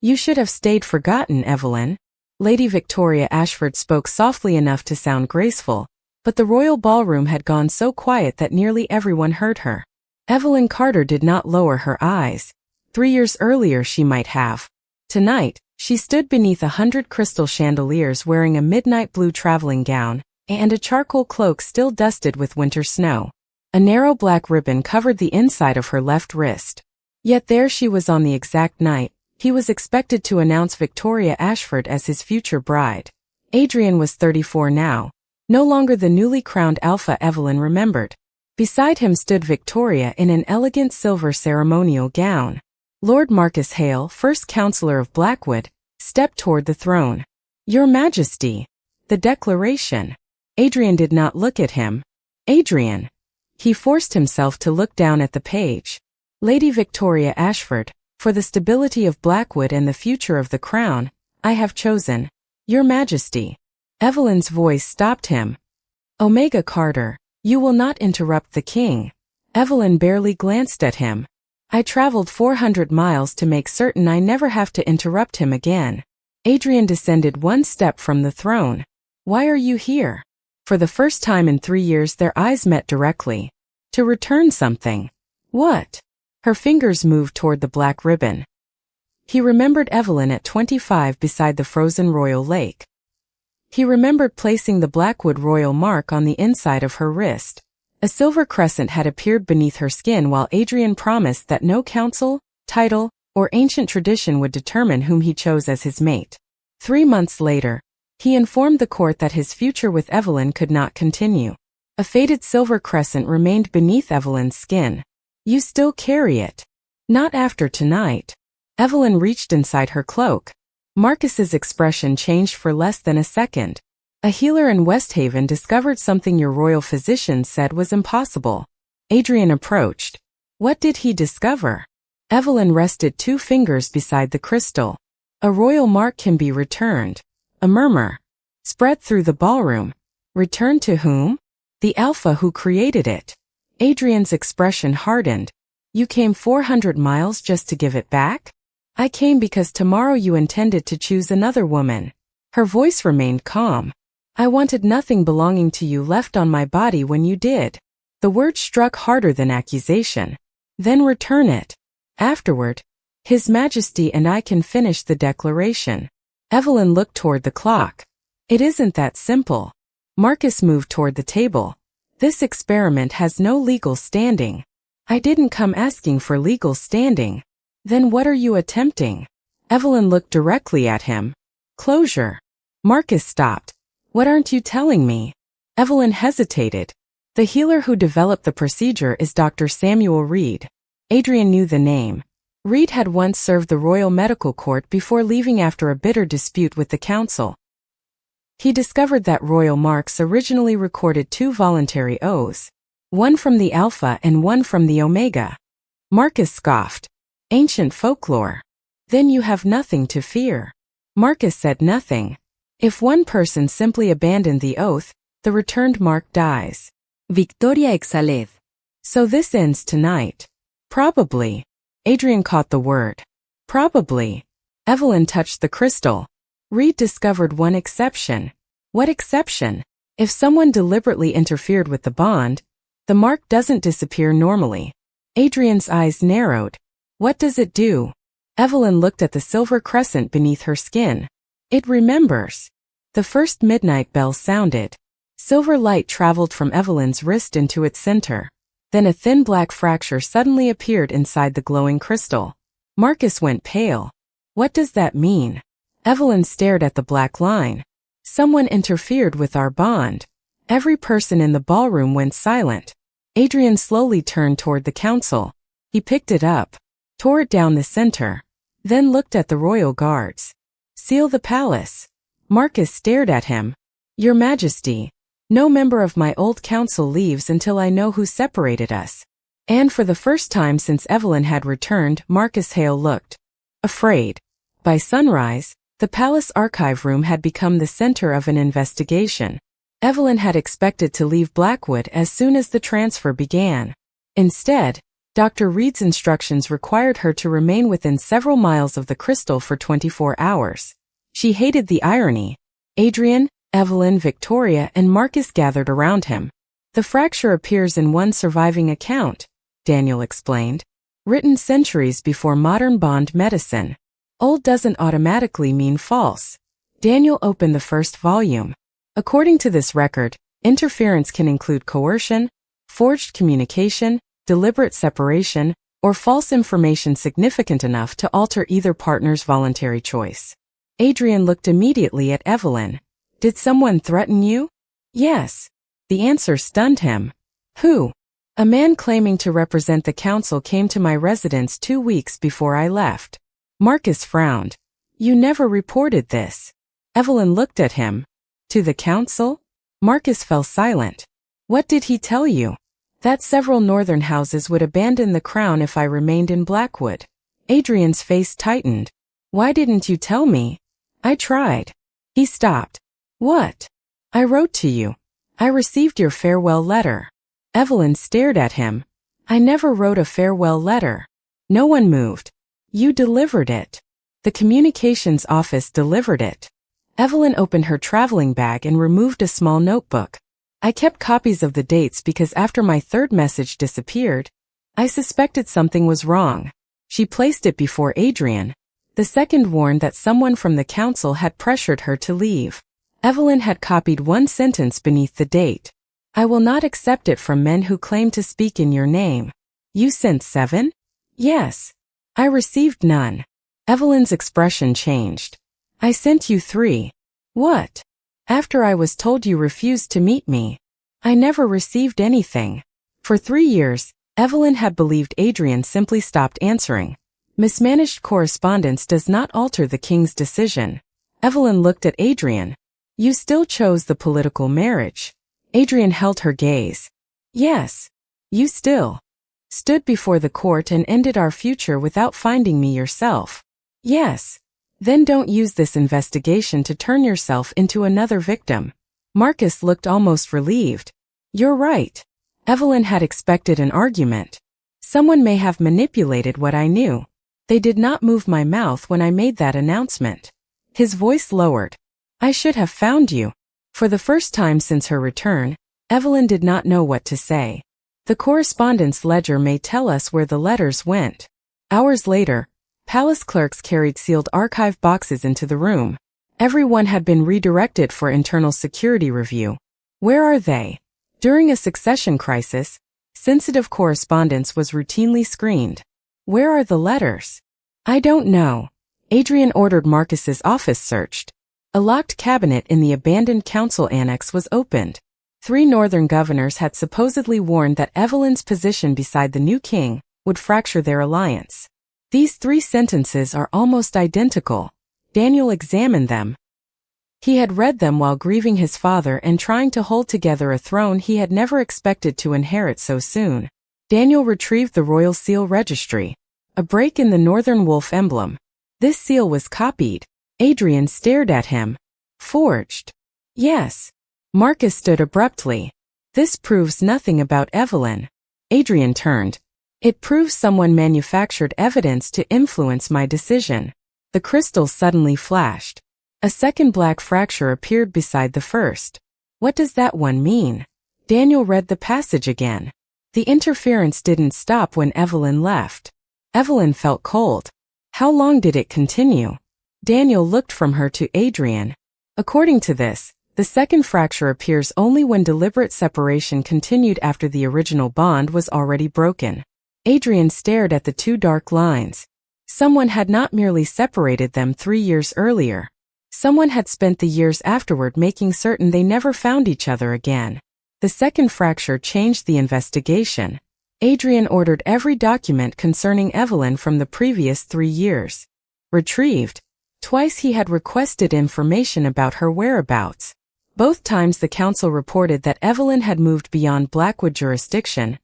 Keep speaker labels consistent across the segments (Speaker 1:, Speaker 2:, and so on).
Speaker 1: You should have stayed forgotten, Evelyn. Lady Victoria Ashford spoke softly enough to sound graceful, but the royal ballroom had gone so quiet that nearly everyone heard her. Evelyn Carter did not lower her eyes. 3 years earlier she might have. Tonight, she stood beneath 100 crystal chandeliers wearing a midnight blue traveling gown and a charcoal cloak still dusted with winter snow. A narrow black ribbon covered the inside of her left wrist. Yet there she was on the exact night he was expected to announce Victoria Ashford as his future bride. Adrian was 34 now, no longer the newly crowned Alpha Evelyn remembered. Beside him stood Victoria in an elegant silver ceremonial gown. Lord Marcus Hale, first Councillor of Blackwood, stepped toward the throne. Your Majesty. The declaration. Adrian did not look at him. Adrian. He forced himself to look down at the page. Lady Victoria Ashford, for the stability of Blackwood and the future of the crown, I have chosen. Your Majesty. Evelyn's voice stopped him. Omega Carter, you will not interrupt the king. Evelyn barely glanced at him. I traveled 400 miles to make certain I never have to interrupt him again. Adrian descended one step from the throne. Why are you here? For the first time in 3 years their eyes met directly. To return something. What? Her fingers moved toward the black ribbon. He remembered Evelyn at 25 beside the frozen royal lake. He remembered placing the Blackwood royal mark on the inside of her wrist. A silver crescent had appeared beneath her skin while Adrian promised that no council, title, or ancient tradition would determine whom he chose as his mate. 3 months later, he informed the court that his future with Evelyn could not continue. A faded silver crescent remained beneath Evelyn's skin. You still carry it. Not after tonight. Evelyn reached inside her cloak. Marcus's expression changed for less than a second. A healer in West Haven discovered something your royal physician said was impossible. Adrian approached. What did he discover? Evelyn rested 2 fingers beside the crystal. A royal mark can be returned. A murmur spread through the ballroom. Returned to whom? The Alpha who created it. Adrian's expression hardened. You came 400 miles just to give it back? I came because tomorrow you intended to choose another woman. Her voice remained calm. I wanted nothing belonging to you left on my body when you did. The word struck harder than accusation. Then return it. Afterward, His Majesty and I can finish the declaration. Evelyn looked toward the clock. It isn't that simple. Marcus moved toward the table. This experiment has no legal standing. I didn't come asking for legal standing. Then what are you attempting? Evelyn looked directly at him. Closure. Marcus stopped. What aren't you telling me? Evelyn hesitated. The healer who developed the procedure is Dr. Samuel Reed. Adrian knew the name. Reed had once served the Royal Medical Court before leaving after a bitter dispute with the council. He discovered that royal marks originally recorded 2 voluntary oaths, one from the Alpha and one from the Omega. Marcus scoffed. Ancient folklore. Then you have nothing to fear. Marcus said nothing. If one person simply abandoned the oath, the returned mark dies. Victoria exhaled. So this ends tonight. Probably. Adrian caught the word. Probably. Evelyn touched the crystal. Reed discovered one exception. What exception? If someone deliberately interfered with the bond, the mark doesn't disappear normally. Adrian's eyes narrowed. What does it do? Evelyn looked at the silver crescent beneath her skin. It remembers. The first midnight bell sounded. Silver light traveled from Evelyn's wrist into its center. Then a thin black fracture suddenly appeared inside the glowing crystal. Marcus went pale. What does that mean? Evelyn stared at the black line. Someone interfered with our bond. Every person in the ballroom went silent. Adrian slowly turned toward the council. He picked it up, tore it down the center, then looked at the royal guards. Seal the palace. Marcus stared at him. Your Majesty, no member of my old council leaves until I know who separated us. And for the first time since Evelyn had returned, Marcus Hale looked afraid. By sunrise, the palace archive room had become the center of an investigation. Evelyn had expected to leave Blackwood as soon as the transfer began. Instead, Dr. Reed's instructions required her to remain within several miles of the crystal for 24 hours. She hated the irony. Adrian, Evelyn, Victoria, and Marcus gathered around him. The fracture appears in one surviving account, Daniel explained. Written centuries before modern bond medicine. Old doesn't automatically mean false. Daniel opened the first volume. According to this record, interference can include coercion, forged communication, deliberate separation, or false information significant enough to alter either partner's voluntary choice. Adrian looked immediately at Evelyn. Did someone threaten you? Yes. The answer stunned him. Who? A man claiming to represent the council came to my residence 2 weeks before I left. Marcus frowned. You never reported this. Evelyn looked at him. To the council? Marcus fell silent. What did he tell you? That several northern houses would abandon the crown if I remained in Blackwood. Adrian's face tightened. Why didn't you tell me? I tried. He stopped. What? I wrote to you. I received your farewell letter. Evelyn stared at him. I never wrote a farewell letter. No one moved. You delivered it. The communications office delivered it. Evelyn opened her traveling bag and removed a small notebook. I kept copies of the dates because after my third message disappeared, I suspected something was wrong. She placed it before Adrian. The second warned that someone from the council had pressured her to leave. Evelyn had copied one sentence beneath the date. I will not accept it from men who claim to speak in your name. You sent 7? Yes. I received none. Evelyn's expression changed. I sent you 3. What? After I was told you refused to meet me. I never received anything. For 3 years, Evelyn had believed Adrian simply stopped answering. Mismanaged correspondence does not alter the king's decision. Evelyn looked at Adrian. You still chose the political marriage. Adrian held her gaze. Yes. You still stood before the court and ended our future without finding me yourself. Yes. Then don't use this investigation to turn yourself into another victim. Marcus looked almost relieved. You're right. Evelyn had expected an argument. Someone may have manipulated what I knew. They did not move my mouth when I made that announcement. His voice lowered. I should have found you. For the first time since her return, Evelyn did not know what to say. The correspondence ledger may tell us where the letters went. Hours later, palace clerks carried sealed archive boxes into the room. Everyone had been redirected for internal security review. Where are they? During a succession crisis, sensitive correspondence was routinely screened. Where are the letters? I don't know. Adrian ordered Marcus's office searched. A locked cabinet in the abandoned council annex was opened. 3 northern governors had supposedly warned that Evelyn's position beside the new king would fracture their alliance. These 3 sentences are almost identical. Daniel examined them. He had read them while grieving his father and trying to hold together a throne he had never expected to inherit so soon. Daniel retrieved the royal seal registry. A break in the northern wolf emblem. This seal was copied. Adrian stared at him. Forged. Yes. Marcus stood abruptly. This proves nothing about Evelyn. Adrian turned. It proves someone manufactured evidence to influence my decision. The crystal suddenly flashed. A second black fracture appeared beside the first. What does that one mean? Daniel read the passage again. The interference didn't stop when Evelyn left. Evelyn felt cold. How long did it continue? Daniel looked from her to Adrian. According to this, the second fracture appears only when deliberate separation continued after the original bond was already broken. Adrian stared at the 2 dark lines. Someone had not merely separated them 3 years earlier. Someone had spent the years afterward making certain they never found each other again. The second fracture changed the investigation. Adrian ordered every document concerning Evelyn from the previous 3 years retrieved. Twice he had requested information about her whereabouts. Both times the council reported that Evelyn had moved beyond Blackwood jurisdiction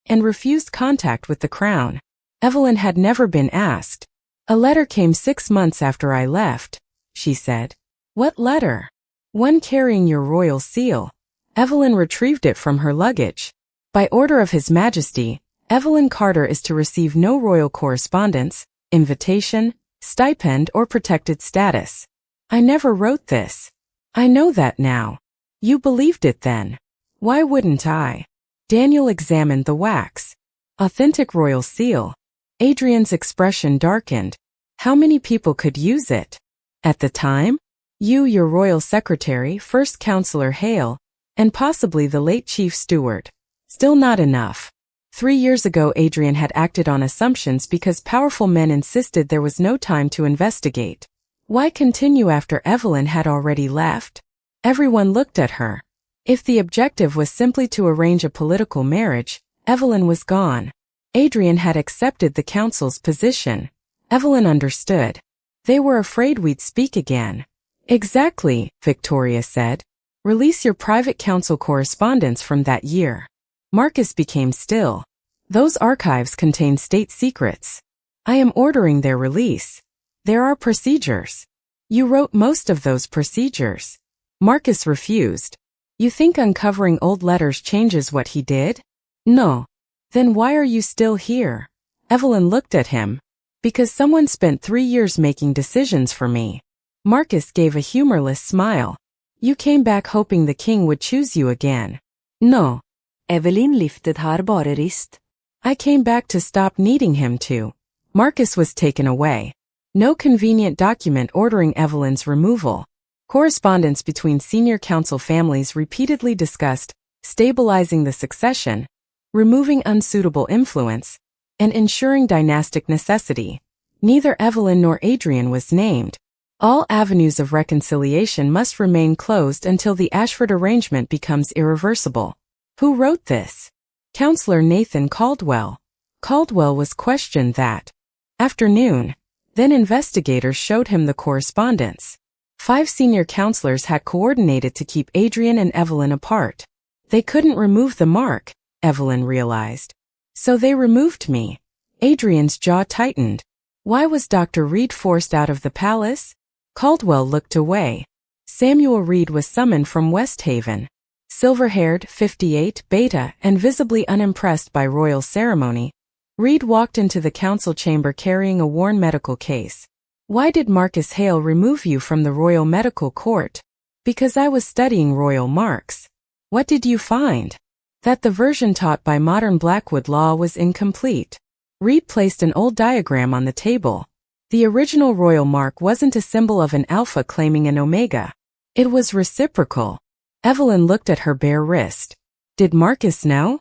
Speaker 1: and refused contact with the crown. Evelyn had never been asked. A letter came 6 months after I left, she said. What letter? One carrying your royal seal. Evelyn retrieved it from her luggage. By order of His Majesty, Evelyn Carter is to receive no royal correspondence, invitation, stipend, or protected status. I never wrote this. I know that now. You believed it then. Why wouldn't I? Daniel examined the wax. Authentic royal seal. Adrian's expression darkened. How many people could use it? At the time? You, your royal secretary, first counselor Hale, and possibly the late chief steward. Still not enough. 3 years ago Adrian had acted on assumptions because powerful men insisted there was no time to investigate. Why continue after Evelyn had already left? Everyone looked at her. If the objective was simply to arrange a political marriage, Evelyn was gone. Adrian had accepted the council's position. Evelyn understood. They were afraid we'd speak again. Exactly, Victoria said. Release your private council correspondence from that year. Marcus became still. Those archives contain state secrets. I am ordering their release. There are procedures. You wrote most of those procedures. Marcus refused. You think uncovering old letters changes what he did? No. Then why are you still here? Evelyn looked at him. Because someone spent 3 years making decisions for me. Marcus gave a humorless smile. You came back hoping the king would choose you again. No.
Speaker 2: Evelyn lyftet har bare rist.
Speaker 1: I came back to stop needing him to. Marcus was taken away. No convenient document ordering Evelyn's removal. Correspondence between senior council families repeatedly discussed stabilizing the succession, removing unsuitable influence, and ensuring dynastic necessity. Neither Evelyn nor Adrian was named. All avenues of reconciliation must remain closed until the Ashford arrangement becomes irreversible. Who wrote this? Counselor Nathan Caldwell. Caldwell was questioned that afternoon. Then investigators showed him the correspondence. 5 senior counselors had coordinated to keep Adrian and Evelyn apart. They couldn't remove the mark, Evelyn realized. So they removed me. Adrian's jaw tightened. Why was Dr. Reed forced out of the palace? Caldwell looked away. Samuel Reed was summoned from West Haven. Silver-haired, 58, beta, and visibly unimpressed by royal ceremony, Reed walked into the council chamber carrying a worn medical case. Why did Marcus Hale remove you from the Royal Medical Court? Because I was studying royal marks. What did you find? That the version taught by modern Blackwood law was incomplete. Reed placed an old diagram on the table. The original royal mark wasn't a symbol of an alpha claiming an omega. It was reciprocal. Evelyn looked at her bare wrist. Did Marcus know?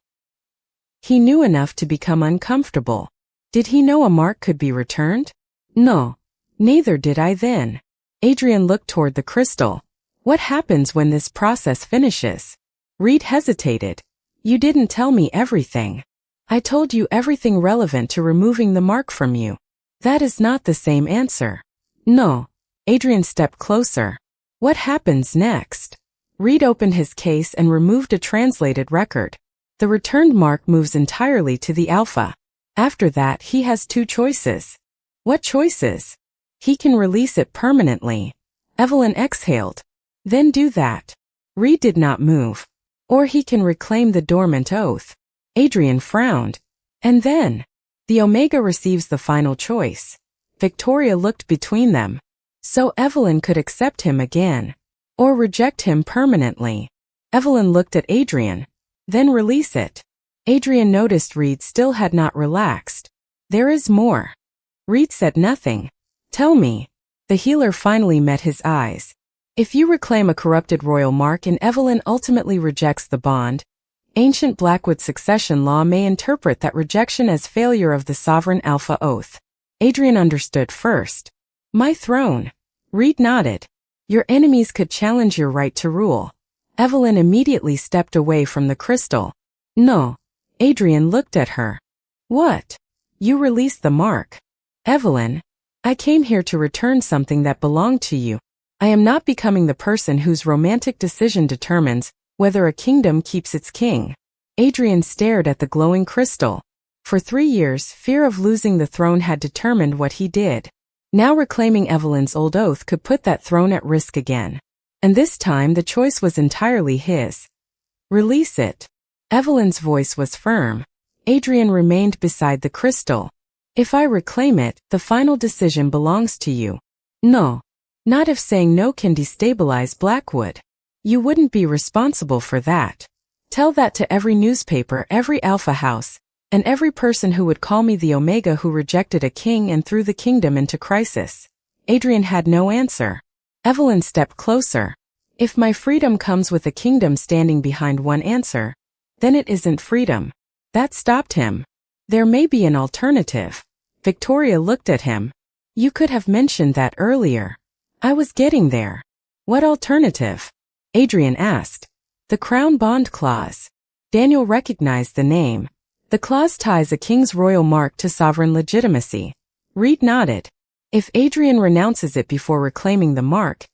Speaker 1: He knew enough to become uncomfortable. Did he know a mark could be returned? No. Neither did I then. Adrian looked toward the crystal. What happens when this process finishes? Reed hesitated. You didn't tell me everything. I told you everything relevant to removing the mark from you. That is not the same answer. No. Adrian stepped closer. What happens next? Reed opened his case and removed a translated record. The returned mark moves entirely to the alpha. After that, he has 2 choices. What choices? He can release it permanently. Evelyn exhaled. Then do that. Reed did not move. Or he can reclaim the dormant oath. Adrian frowned. And then? The Omega receives the final choice. Victoria looked between them. So Evelyn could accept him again. Or reject him permanently. Evelyn looked at Adrian. Then release it. Adrian noticed Reed still had not relaxed. There is more. Reed said nothing. Tell me. The healer finally met his eyes. If you reclaim a corrupted royal mark and Evelyn ultimately rejects the bond, ancient Blackwood succession law may interpret that rejection as failure of the sovereign alpha oath. Adrian understood first. My throne. Reed nodded. Your enemies could challenge your right to rule. Evelyn immediately stepped away from the crystal. No. Adrian looked at her. What? You released the mark. Evelyn, I came here to return something that belonged to you. I am not becoming the person whose romantic decision determines whether a kingdom keeps its king. Adrian stared at the glowing crystal. For 3 years, fear of losing the throne had determined what he did. Now reclaiming Evelyn's old oath could put that throne at risk again. And this time the choice was entirely his. Release it. Evelyn's voice was firm. Adrian remained beside the crystal. If I reclaim it, the final decision belongs to you. No. Not if saying no can destabilize Blackwood. You wouldn't be responsible for that. Tell that to every newspaper, every alpha house, and every person who would call me the Omega who rejected a king and threw the kingdom into crisis. Adrian had no answer. Evelyn stepped closer. If my freedom comes with a kingdom standing behind one answer, then it isn't freedom. That stopped him. There may be an alternative. Victoria looked at him. You could have mentioned that earlier. I was getting there. What alternative? Adrian asked. The Crown Bond Clause. Daniel recognized the name. The clause ties a king's royal mark to sovereign legitimacy. Reed nodded. If Adrian renounces it before reclaiming the mark,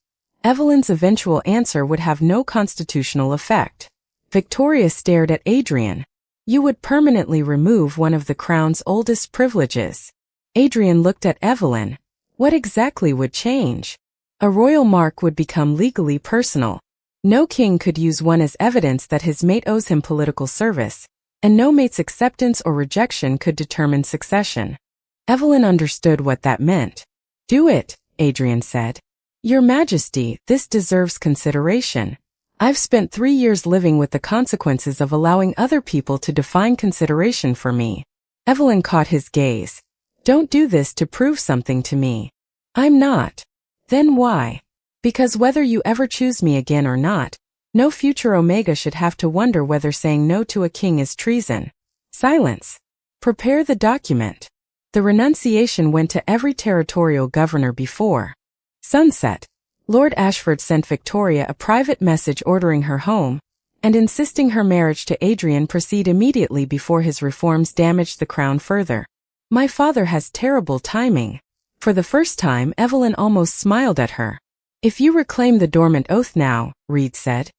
Speaker 1: Evelyn's eventual answer would have no constitutional effect. Victoria stared at Adrian. You would permanently remove one of the crown's oldest privileges. Adrian looked at Evelyn. What exactly would change? A royal mark would become legally personal. No king could use one as evidence that his mate owes him political service, and no mate's acceptance or rejection could determine succession. Evelyn understood what that meant. Do it, Adrian said. Your Majesty, this deserves consideration. I've spent 3 years living with the consequences of allowing other people to define consideration for me. Evelyn caught his gaze. Don't do this to prove something to me. I'm not. Then why? Because whether you ever choose me again or not, no future Omega should have to wonder whether saying no to a king is treason. Silence. Prepare the document. The renunciation went to every territorial governor before sunset. Lord Ashford sent Victoria a private message ordering her home and insisting her marriage to Adrian proceed immediately before his reforms damaged the crown further. My father has terrible timing. For the first time, Evelyn almost smiled at her. If you reclaim the dormant oath now, Reed said,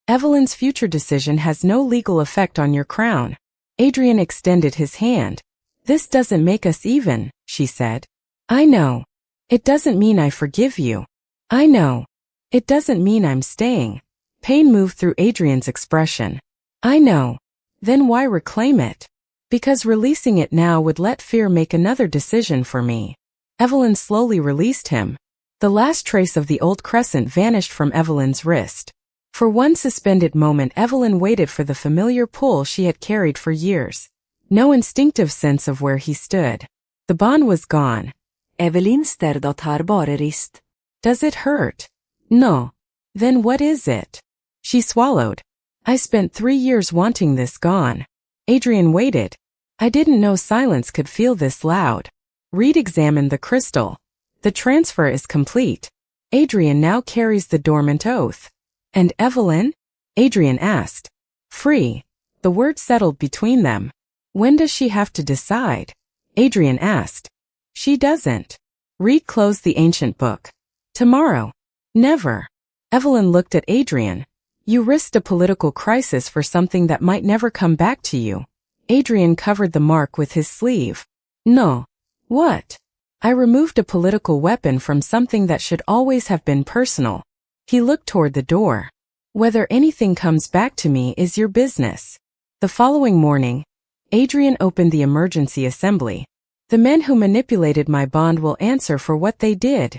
Speaker 1: Evelyn's future decision has no legal effect on your crown. Adrian extended his hand. This doesn't make us even, she said. I know. It doesn't mean I forgive you. I know. It doesn't mean I'm staying. Pain moved through Adrian's expression. I know. Then why reclaim it? Because releasing it now would let fear make another decision for me. Evelyn slowly released him. The last trace of the old crescent vanished from Evelyn's wrist. For one suspended moment Evelyn waited for the familiar pull she had carried for years. No instinctive sense of where he stood. The bond was gone.
Speaker 2: Evelyn stared at her bare wrist.
Speaker 1: Does it hurt? No. Then what is it? She swallowed. I spent 3 years wanting this gone. Adrian waited. I didn't know silence could feel this loud. Reed examined the crystal. The transfer is complete. Adrian now carries the dormant oath. And Evelyn? Adrian asked. Free. The word settled between them. When does she have to decide? Adrian asked. She doesn't. Reed closed the ancient book. Tomorrow. Never. Evelyn looked at Adrian. You risked a political crisis for something that might never come back to you. Adrian covered the mark with his sleeve. No. What? I removed a political weapon from something that should always have been personal. He looked toward the door. Whether anything comes back to me is your business. The following morning, Adrian opened the emergency assembly. The men who manipulated my bond will answer for what they did,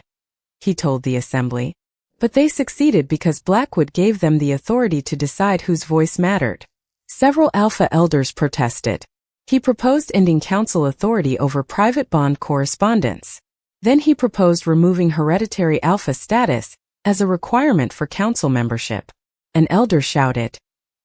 Speaker 1: he told the assembly. But they succeeded because Blackwood gave them the authority to decide whose voice mattered. Several Alpha elders protested. He proposed ending council authority over private bond correspondence. Then he proposed removing hereditary Alpha status as a requirement for council membership. An elder shouted,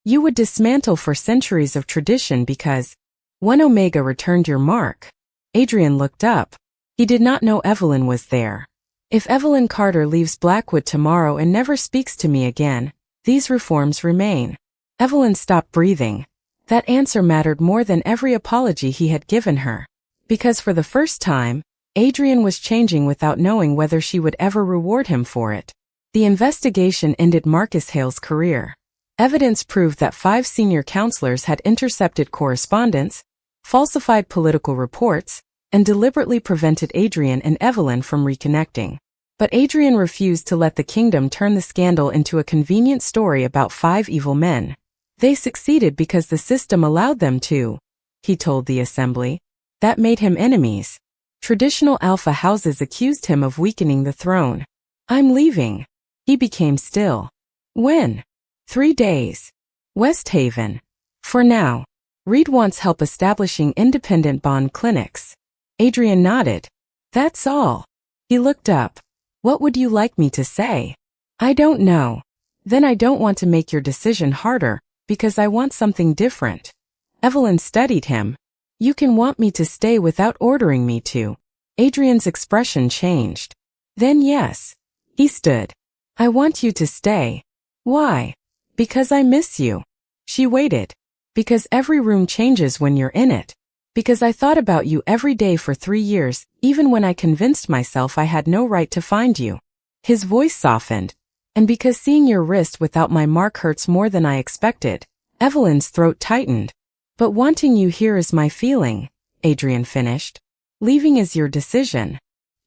Speaker 1: You would dismantle for centuries of tradition because one Omega returned your mark. Adrian looked up. He did not know Evelyn was there. If Evelyn Carter leaves Blackwood tomorrow and never speaks to me again, these reforms remain. Evelyn stopped breathing. That answer mattered more than every apology he had given her. Because for the first time, Adrian was changing without knowing whether she would ever reward him for it. The investigation ended Marcus Hale's career. Evidence proved that 5 senior counselors had intercepted correspondence, falsified political reports, and deliberately prevented Adrian and Evelyn from reconnecting. But Adrian refused to let the kingdom turn the scandal into a convenient story about 5 evil men. They succeeded because the system allowed them to. he told the assembly. That made him enemies. Traditional alpha houses accused him of weakening the throne. I'm leaving. He became still. When? 3 days. West Haven. For now. Reed wants help establishing independent bond clinics. Adrian nodded. That's all. He looked up. What would you like me to say? I don't know. Then I don't want to make your decision harder, because I want something different. Evelyn studied him. You can want me to stay without ordering me to. Adrian's expression changed. Then yes. He stood. I want you to stay. Why? Because I miss you. She waited. Because every room changes when you're in it. Because I thought about you every day for 3 years, even when I convinced myself I had no right to find you. His voice softened. And because seeing your wrist without my mark hurts more than I expected. Evelyn's throat tightened. But wanting you here is my feeling, Adrian finished. Leaving is your decision.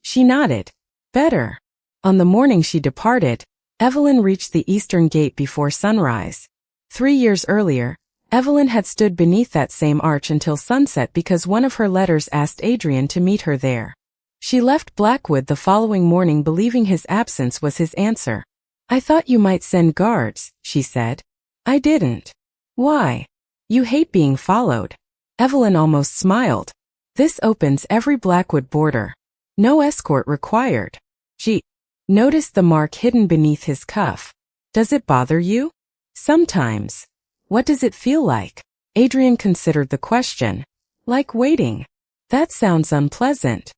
Speaker 1: She nodded. Better. On the morning she departed, Evelyn reached the eastern gate before sunrise. 3 years earlier, Evelyn had stood beneath that same arch until sunset because one of her letters asked Adrian to meet her there. She left Blackwood the following morning believing his absence was his answer. I thought you might send guards, she said. I didn't. Why? You hate being followed. Evelyn almost smiled. This opens every Blackwood border. No escort required. She noticed the mark hidden beneath his cuff. Does it bother you? Sometimes. What does it feel like? Adrian considered the question. Like waiting. That sounds unpleasant.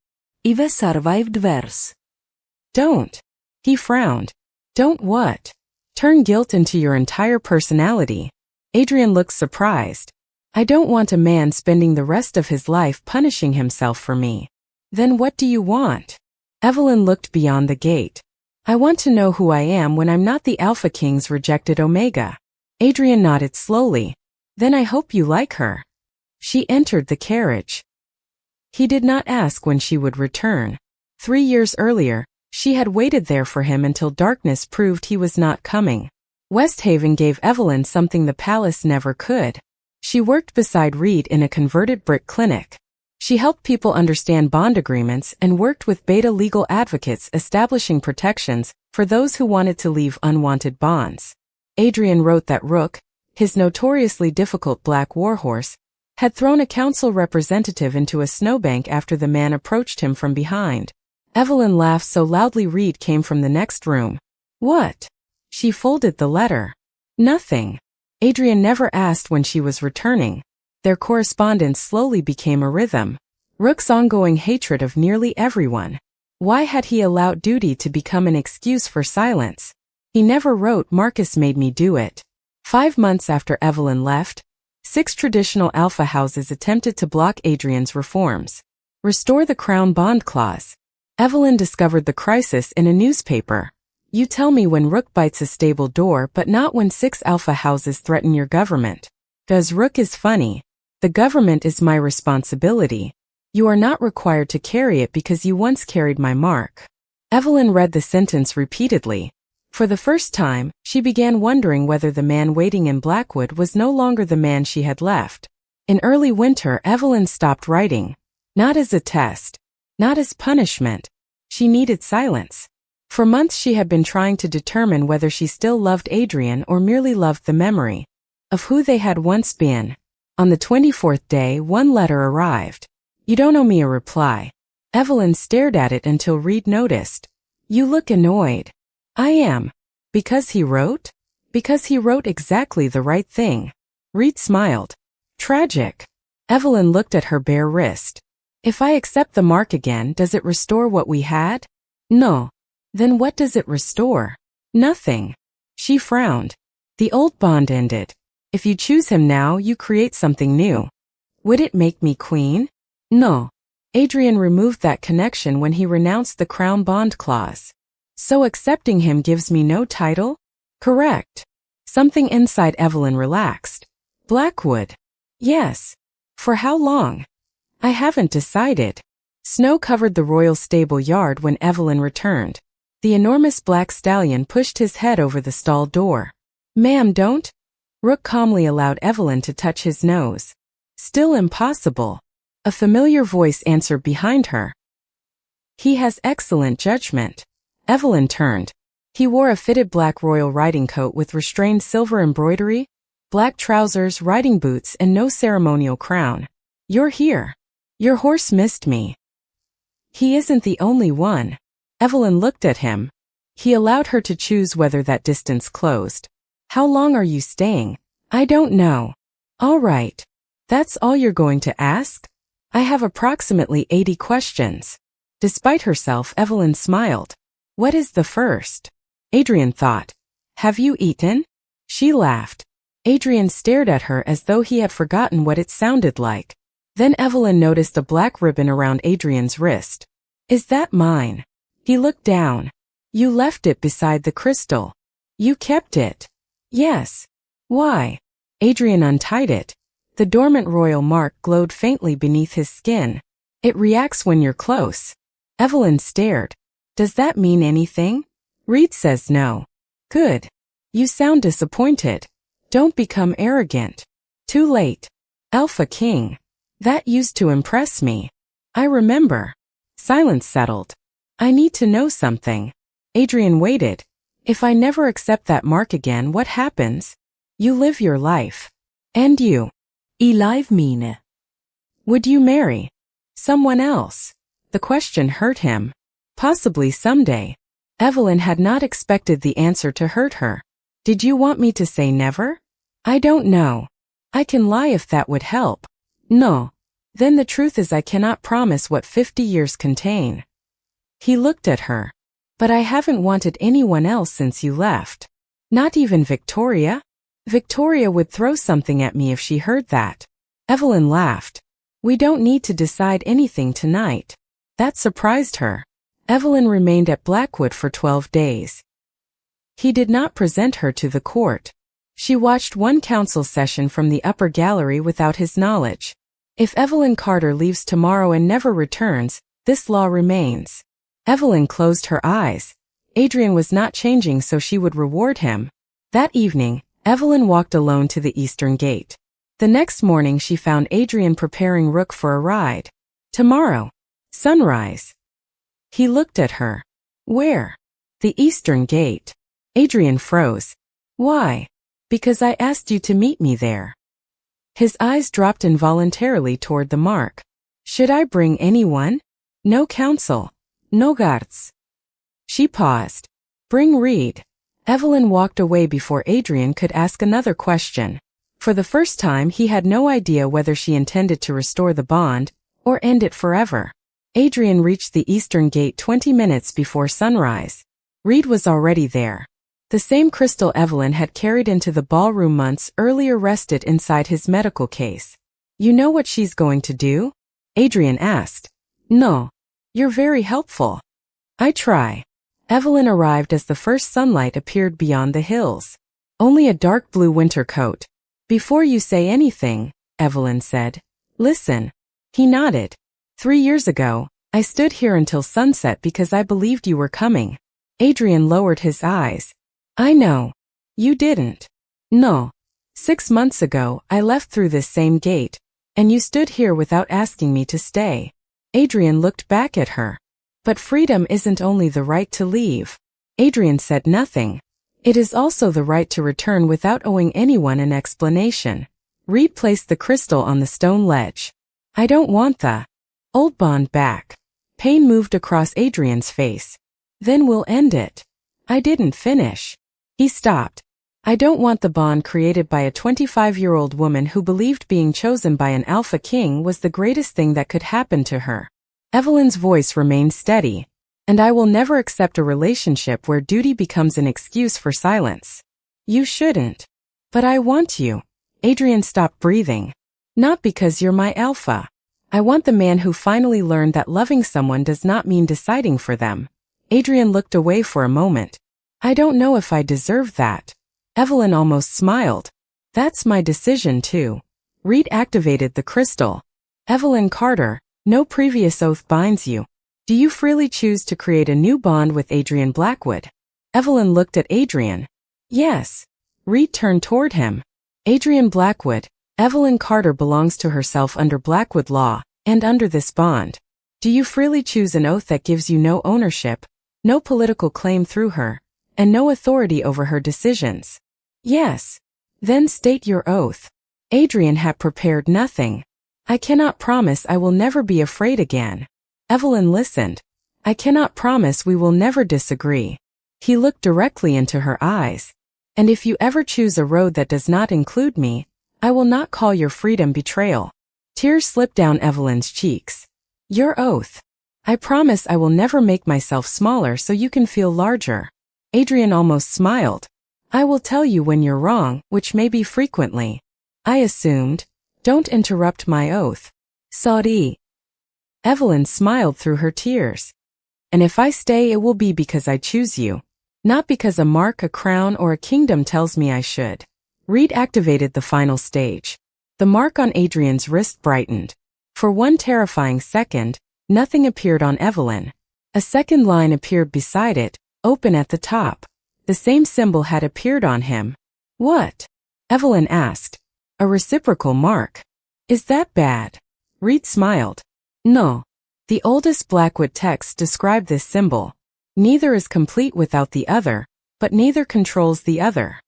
Speaker 2: Ive survived verse.
Speaker 1: Don't. He frowned. Don't what? Turn guilt into your entire personality. Adrian looked surprised. I don't want a man spending the rest of his life punishing himself for me. Then what do you want? Evelyn looked beyond the gate. I want to know who I am when I'm not the Alpha King's rejected Omega. Adrian nodded slowly. Then I hope you like her. She entered the carriage. He did not ask when she would return. 3 years earlier, she had waited there for him until darkness proved he was not coming. West Haven gave Evelyn something the palace never could. She worked beside Reed in a converted brick clinic. She helped people understand bond agreements and worked with beta legal advocates establishing protections for those who wanted to leave unwanted bonds. Adrian wrote that Rook, his notoriously difficult black warhorse, had thrown a council representative into a snowbank after the man approached him from behind. Evelyn laughed so loudly Reed came from the next room. What? She folded the letter. Nothing. Adrian never asked when she was returning. Their correspondence slowly became a rhythm. Rook's ongoing hatred of nearly everyone. Why had he allowed duty to become an excuse for silence? He never wrote Marcus made me do it. 5 months after Evelyn left, 6 traditional alpha houses attempted to block Adrian's reforms. Restore the Crown Bond Clause. Evelyn discovered the crisis in a newspaper. You tell me when Rook bites a stable door but not when 6 alpha houses threaten your government. Does Rook is funny. The government is my responsibility. You are not required to carry it because you once carried my mark. Evelyn read the sentence repeatedly. For the first time, she began wondering whether the man waiting in Blackwood was no longer the man she had left. In early winter, Evelyn stopped writing. Not as a test. Not as punishment. She needed silence. For months she had been trying to determine whether she still loved Adrian or merely loved the memory of who they had once been. On the 24th day, one letter arrived. You don't owe me a reply. Evelyn stared at it until Reed noticed. You look annoyed. I am. Because he wrote? Because he wrote exactly the right thing. Reed smiled. Tragic. Evelyn looked at her bare wrist. If I accept the mark again, does it restore what we had? No. Then what does it restore? Nothing. She frowned. The old bond ended. If you choose him now, you create something new. Would it make me queen? No. Adrian removed that connection when he renounced the Crown Bond Clause. So accepting him gives me no title? Correct. Something inside Evelyn relaxed. Blackwood. Yes. For how long? I haven't decided. Snow covered the royal stable yard when Evelyn returned. The enormous black stallion pushed his head over the stall door. Ma'am, don't. Rook calmly allowed Evelyn to touch his nose. Still impossible. A familiar voice answered behind her. He has excellent judgment. Evelyn turned. He wore a fitted black royal riding coat with restrained silver embroidery, black trousers, riding boots, and no ceremonial crown. You're here. Your horse missed me. He isn't the only one. Evelyn looked at him. He allowed her to choose whether that distance closed. How long are you staying? I don't know. All right. That's all you're going to ask? I have approximately 80 questions. Despite herself, Evelyn smiled. What is the first? Adrian thought. Have you eaten? She laughed. Adrian stared at her as though he had forgotten what it sounded like. Then Evelyn noticed a black ribbon around Adrian's wrist. Is that mine? He looked down. You left it beside the crystal. You kept it. Yes. Why? Adrian untied it. The dormant royal mark glowed faintly beneath his skin. It reacts when you're close. Evelyn stared. Does that mean anything? Reed says no. Good. You sound disappointed. Don't become arrogant. Too late. Alpha King. That used to impress me. I remember. Silence settled. I need to know something. Adrian waited. If I never accept that mark again, what happens? You live your life. And you?
Speaker 2: Live mine.
Speaker 1: Would you marry someone else? The question hurt him. Possibly someday. Evelyn had not expected the answer to hurt her. Did you want me to say never? I don't know. I can lie if that would help. No. Then the truth is I cannot promise what 50 years contain. He looked at her. But I haven't wanted anyone else since you left. Not even Victoria? Victoria would throw something at me if she heard that. Evelyn laughed. We don't need to decide anything tonight. That surprised her. Evelyn remained at Blackwood for 12 days. He did not present her to the court. She watched one council session from the upper gallery without his knowledge. If Evelyn Carter leaves tomorrow and never returns, this law remains. Evelyn closed her eyes. Adrian was not changing, so she would reward him. That evening, Evelyn walked alone to the eastern gate. The next morning she found Adrian preparing Rook for a ride. Tomorrow. Sunrise. He looked at her. Where? The eastern gate. Adrian froze. Why? Because I asked you to meet me there. His eyes dropped involuntarily toward the mark. Should I bring anyone? No counsel. No guards. She paused. Bring Reed. Evelyn walked away before Adrian could ask another question. For the first time he had no idea whether she intended to restore the bond or end it forever. Adrian reached the eastern gate 20 minutes before sunrise. Reed was already there. The same crystal Evelyn had carried into the ballroom months earlier rested inside his medical case. You know what she's going to do? Adrian asked. No. You're very helpful. I try. Evelyn arrived as the first sunlight appeared beyond the hills. Only a dark blue winter coat. Before you say anything, Evelyn said. Listen. He nodded. 3 years ago, I stood here until sunset because I believed you were coming. Adrian lowered his eyes. I know. You didn't. No. 6 months ago, I left through this same gate, and you stood here without asking me to stay. Adrian looked back at her. But freedom isn't only the right to leave. Adrian said nothing. It is also the right to return without owing anyone an explanation. Reed placed the crystal on the stone ledge. I don't want the old bond back. Pain moved across Adrian's face. Then we'll end it. I didn't finish. He stopped. I don't want the bond created by a 25-year-old woman who believed being chosen by an Alpha King was the greatest thing that could happen to her. Evelyn's voice remained steady. And I will never accept a relationship where duty becomes an excuse for silence. You shouldn't. But I want you. Adrian stopped breathing. Not because you're my alpha. I want the man who finally learned that loving someone does not mean deciding for them. Adrian looked away for a moment. I don't know if I deserve that. Evelyn almost smiled. That's my decision too. Reed activated the crystal. Evelyn Carter, no previous oath binds you. Do you freely choose to create a new bond with Adrian Blackwood? Evelyn looked at Adrian. Yes. Reed turned toward him. Adrian Blackwood, Evelyn Carter belongs to herself under Blackwood law, and under this bond. Do you freely choose an oath that gives you no ownership, no political claim through her, and no authority over her decisions? Yes. Then state your oath. Adrian had prepared nothing. I cannot promise I will never be afraid again. Evelyn listened. I cannot promise we will never disagree. He looked directly into her eyes. And if you ever choose a road that does not include me, I will not call your freedom betrayal. Tears slipped down Evelyn's cheeks. Your oath. I promise I will never make myself smaller so you can feel larger. Adrian almost smiled. I will tell you when you're wrong, which may be frequently. I assumed. Don't interrupt my oath. Sorry. Evelyn smiled through her tears. And if I stay, it will be because I choose you. Not because a mark, a crown, or a kingdom tells me I should. Reed activated the final stage. The mark on Adrian's wrist brightened. For one terrifying second, nothing appeared on Evelyn. A second line appeared beside it, open at the top. The same symbol had appeared on him. What? Evelyn asked. A reciprocal mark. Is that bad? Reed smiled. No. The oldest Blackwood texts describe this symbol. Neither is complete without the other, but neither controls the other.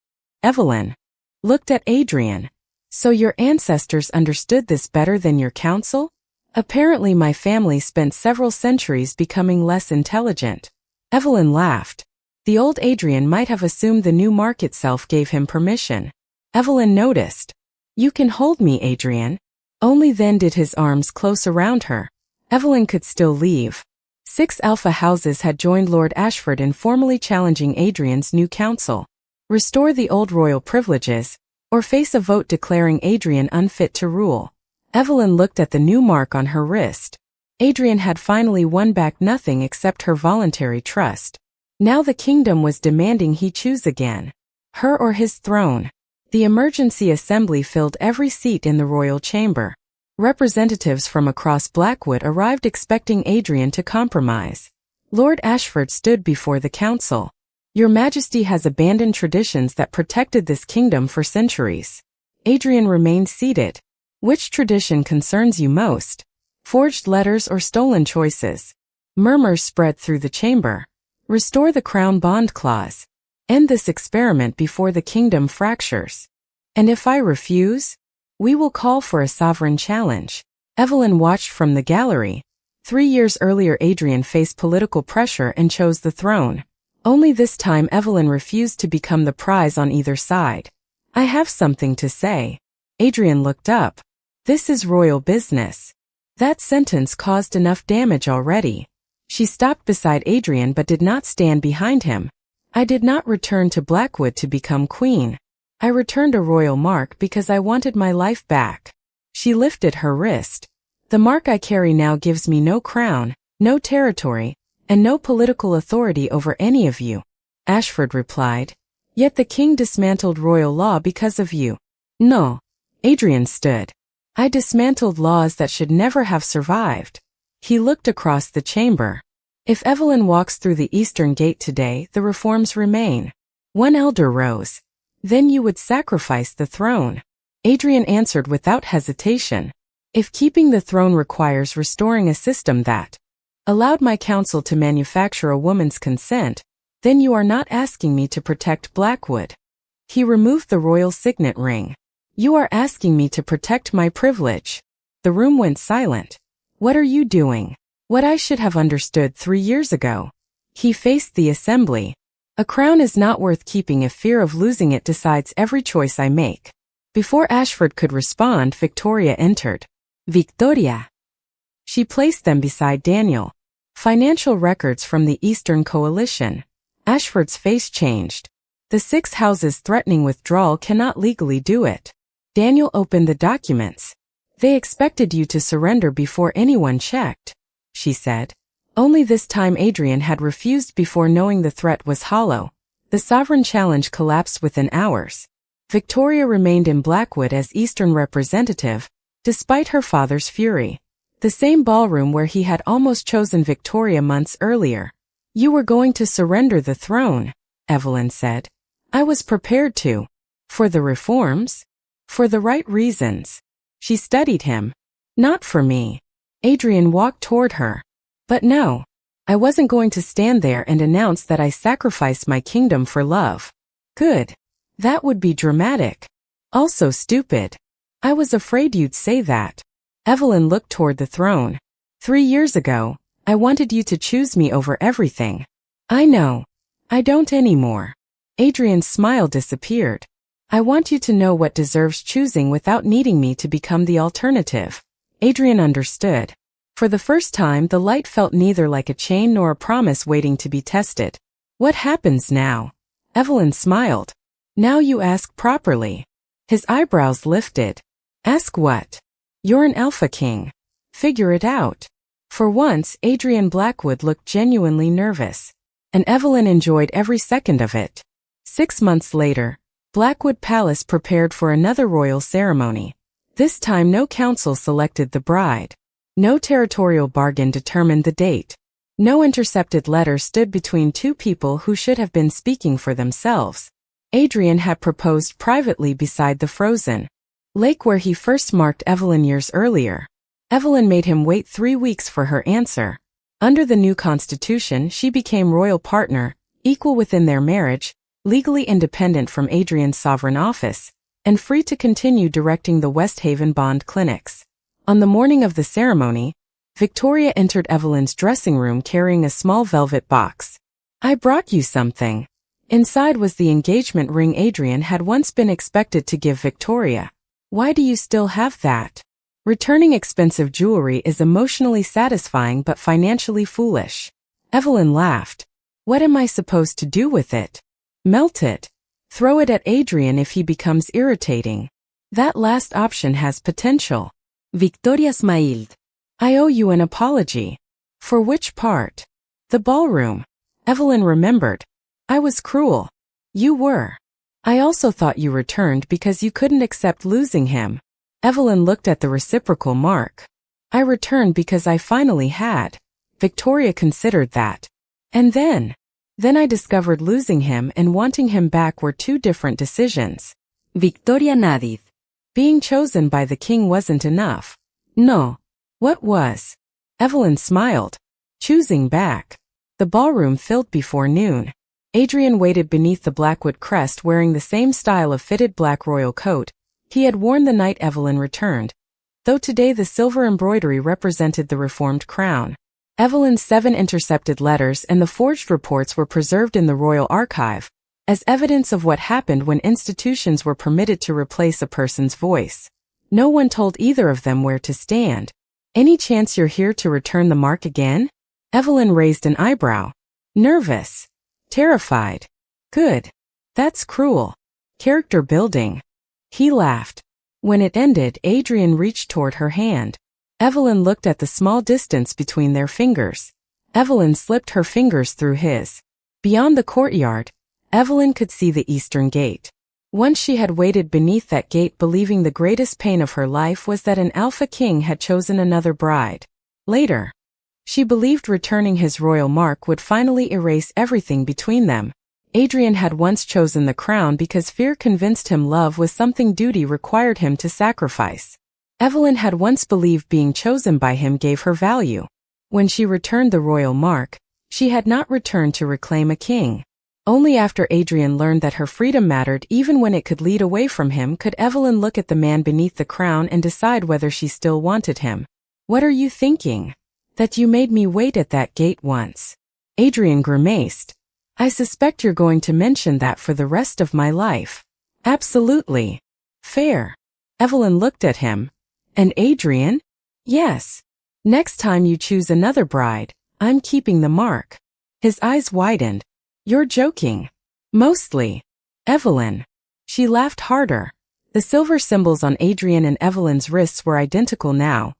Speaker 1: Evelyn looked at Adrian. So your ancestors understood this better than your council? Apparently my family spent several centuries becoming less intelligent. Evelyn laughed. The old Adrian might have assumed the new mark itself gave him permission. Evelyn noticed. You can hold me, Adrian. Only then did his arms close around her. Evelyn could still leave. 6 Alpha houses had joined Lord Ashford in formally challenging Adrian's new council. Restore the old royal privileges, or face a vote declaring Adrian unfit to rule. Evelyn looked at the new mark on her wrist. Adrian had finally won back nothing except her voluntary trust. Now the kingdom was demanding he choose again. Her or his throne. The emergency assembly filled every seat in the royal chamber. Representatives from across Blackwood arrived expecting Adrian to compromise. Lord Ashford stood before the council. Your Majesty has abandoned traditions that protected this kingdom for centuries. Adrian remained seated. Which tradition concerns you most? Forged letters or stolen choices? Murmurs spread through the chamber. Restore the crown bond clause. End this experiment before the kingdom fractures. And if I refuse? We will call for a sovereign challenge. Evelyn watched from the gallery. 3 years earlier Adrian faced political pressure and chose the throne. Only this time Evelyn refused to become the prize on either side. I have something to say. Adrian looked up. This is royal business. That sentence caused enough damage already. She stopped beside Adrian but did not stand behind him. I did not return to Blackwood to become queen. I returned a royal mark because I wanted my life back. She lifted her wrist. The mark I carry now gives me no crown, no territory, and no political authority over any of you. Ashford replied. Yet the king dismantled royal law because of you. No. Adrian stood. I dismantled laws that should never have survived. He looked across the chamber. If Evelyn walks through the eastern gate today, the reforms remain. One elder rose. Then you would sacrifice the throne. Adrian answered without hesitation. If keeping the throne requires restoring a system that allowed my council to manufacture a woman's consent, then you are not asking me to protect Blackwood. He removed the royal signet ring. You are asking me to protect my privilege. The room went silent. What are you doing? What I should have understood 3 years ago. He faced the assembly. A crown is not worth keeping if fear of losing it decides every choice I make. Before Ashford could respond, Victoria entered. Victoria. She placed them beside Daniel. Financial records from the Eastern Coalition. Ashford's face changed. The 6 houses threatening withdrawal cannot legally do it. Daniel opened the documents. They expected you to surrender before anyone checked, she said. Only this time Adrian had refused before knowing the threat was hollow. The sovereign challenge collapsed within hours. Victoria remained in Blackwood as Eastern representative, despite her father's fury. The same ballroom where he had almost chosen Victoria months earlier. You were going to surrender the throne, Evelyn said. I was prepared to. For the reforms? For the right reasons. She studied him. Not for me. Adrian walked toward her. But no. I wasn't going to stand there and announce that I sacrificed my kingdom for love. Good. That would be dramatic. Also stupid. I was afraid you'd say that. Evelyn looked toward the throne. 3 years ago, I wanted you to choose me over everything. I know. I don't anymore. Adrian's smile disappeared. I want you to know what deserves choosing without needing me to become the alternative. Adrian understood. For the first time, the light felt neither like a chain nor a promise waiting to be tested. What happens now? Evelyn smiled. Now you ask properly. His eyebrows lifted. Ask what? You're an Alpha King. Figure it out. For once, Adrian Blackwood looked genuinely nervous. And Evelyn enjoyed every second of it. 6 months later, Blackwood Palace prepared for another royal ceremony. This time no council selected the bride. No territorial bargain determined the date. No intercepted letter stood between two people who should have been speaking for themselves. Adrian had proposed privately beside the frozen lake where he first marked Evelyn years earlier. Evelyn made him wait 3 weeks for her answer. Under the new constitution, she became royal partner, equal within their marriage, legally independent from Adrian's sovereign office, and free to continue directing the West Haven Bond clinics. On the morning of the ceremony, Victoria entered Evelyn's dressing room carrying a small velvet box. I brought you something. Inside was the engagement ring Adrian had once been expected to give Victoria. Why do you still have that? Returning expensive jewelry is emotionally satisfying but financially foolish. Evelyn laughed. What am I supposed to do with it? Melt it. Throw it at Adrian if he becomes irritating. That last option has potential.
Speaker 2: Victoria smiled.
Speaker 1: I owe you an apology. For which part? The ballroom. Evelyn remembered. I was cruel. You were. I also thought you returned because you couldn't accept losing him. Evelyn looked at the reciprocal mark. I returned because I finally had. Victoria considered that. And then I discovered losing him and wanting him back were two different decisions.
Speaker 2: Victoria nodded.
Speaker 1: Being chosen by the king wasn't enough. No. What was? Evelyn smiled. Choosing back. The ballroom filled before noon. Adrian waited beneath the Blackwood crest wearing the same style of fitted black royal coat he had worn the night Evelyn returned, though today the silver embroidery represented the reformed crown. Evelyn's 7 intercepted letters and the forged reports were preserved in the royal archive, as evidence of what happened when institutions were permitted to replace a person's voice. No one told either of them where to stand. Any chance you're here to return the mark again? Evelyn raised an eyebrow. Nervous. Terrified. Good. That's cruel. Character building. He laughed. When it ended, Adrian reached toward her hand. Evelyn looked at the small distance between their fingers. Evelyn slipped her fingers through his. Beyond the courtyard, Evelyn could see the eastern gate. Once she had waited beneath that gate believing the greatest pain of her life was that an Alpha King had chosen another bride. Later, she believed returning his royal mark would finally erase everything between them. Adrian had once chosen the crown because fear convinced him love was something duty required him to sacrifice. Evelyn had once believed being chosen by him gave her value. When she returned the royal mark, she had not returned to reclaim a king. Only after Adrian learned that her freedom mattered even when it could lead away from him could Evelyn look at the man beneath the crown and decide whether she still wanted him. What are you thinking? That you made me wait at that gate once. Adrian grimaced. I suspect you're going to mention that for the rest of my life. Absolutely. Fair. Evelyn looked at him. And Adrian? Yes. Next time you choose another bride, I'm keeping the mark. His eyes widened. You're joking. Mostly. Evelyn. She laughed harder. The silver symbols on Adrian and Evelyn's wrists were identical now.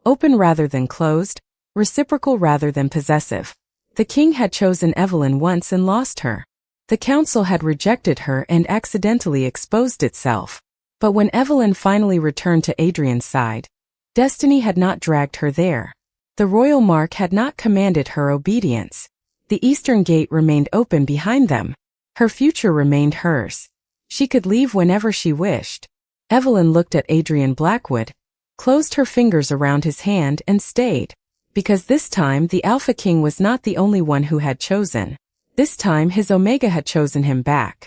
Speaker 1: Open rather than closed, reciprocal rather than possessive. The king had chosen Evelyn once and lost her. The council had rejected her and accidentally exposed itself. But when Evelyn finally returned to Adrian's side, destiny had not dragged her there. The royal mark had not commanded her obedience. The eastern gate remained open behind them. Her future remained hers. She could leave whenever she wished. Evelyn looked at Adrian Blackwood, closed her fingers around his hand and stayed. Because this time the Alpha King was not the only one who had chosen. This time his Omega had chosen him back.